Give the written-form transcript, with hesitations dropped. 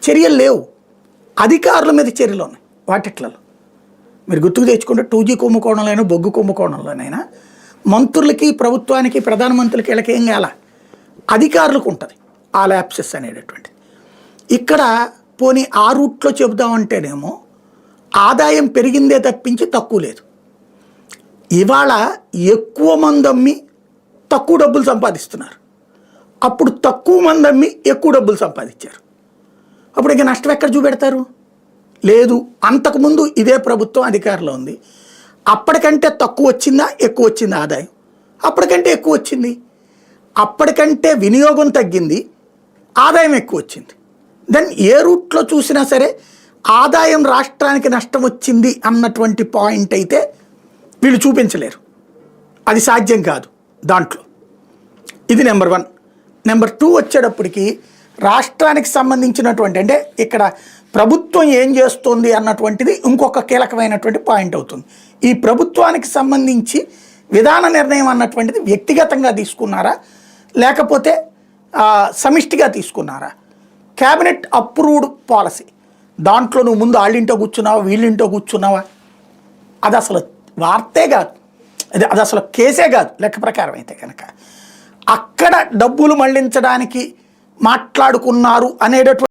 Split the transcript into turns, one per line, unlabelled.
చర్యలు లేవు, అధికారుల మీద చర్యలు ఉన్నాయి వాటిట్లలో. మీరు గుర్తుకు తెచ్చుకుంటే 2G కుంభకోణంలోనైనా బొగ్గు కుంభకోణంలోనైనా మంత్రులకి ప్రభుత్వానికి ప్రధానమంత్రులకి వీళ్ళకి ఏం కాల, అధికారులకు ఉంటుంది ఆ ల్యాప్సెస్ అనేటటువంటిది. ఇక్కడ పోనీ ఆ రూట్లో చెబుదామంటేనేమో ఆదాయం పెరిగిందే తప్పించి తక్కువ లేదు. ఇవాళ ఎక్కువ మంది అమ్మి తక్కువ డబ్బులు సంపాదిస్తున్నారు, అప్పుడు తక్కువ మంది అమ్మి ఎక్కువ డబ్బులు సంపాదించారు. అప్పుడు ఇక నష్టం ఎక్కడ చూపెడతారు? లేదు. అంతకుముందు ఇదే ప్రభుత్వం అధికారంలో ఉంది, అప్పటికంటే తక్కువ వచ్చిందా ఎక్కువ వచ్చిందా ఆదాయం? అప్పటికంటే ఎక్కువ వచ్చింది. అప్పటికంటే వినియోగం తగ్గింది, ఆదాయం ఎక్కువ వచ్చింది. దెన్ ఏ రూట్లో చూసినా సరే ఆదాయం రాష్ట్రానికి నష్టం వచ్చింది అన్నటువంటి పాయింట్ అయితే వీళ్ళు చూపించలేరు, అది సాధ్యం కాదు దాంట్లో. ఇది నెంబర్ 1. నెంబర్ 2 వచ్చేటప్పటికి రాష్ట్రానికి సంబంధించినటువంటి అంటే ఇక్కడ ప్రభుత్వం ఏం చేస్తుంది అన్నటువంటిది ఇంకొక కీలకమైనటువంటి పాయింట్ అవుతుంది. ఈ ప్రభుత్వానికి సంబంధించి విధాన నిర్ణయం అన్నటువంటిది వ్యక్తిగతంగా తీసుకున్నారా లేకపోతే సమిష్టిగా తీసుకున్నారా? క్యాబినెట్ అప్రూవ్డ్ పాలసీ, దాంట్లో నువ్వు ముందు వాళ్ళింటో కూర్చున్నావా వీళ్ళింటో కూర్చున్నావా, అది అసలు వార్తే కాదు, అది అసలు కేసే కాదు లెక్క ప్రకారం అయితే కనుక. అక్కడ డబ్బులు మళ్లించడానికి మాట్లాడుకున్నారు అనేటటువంటి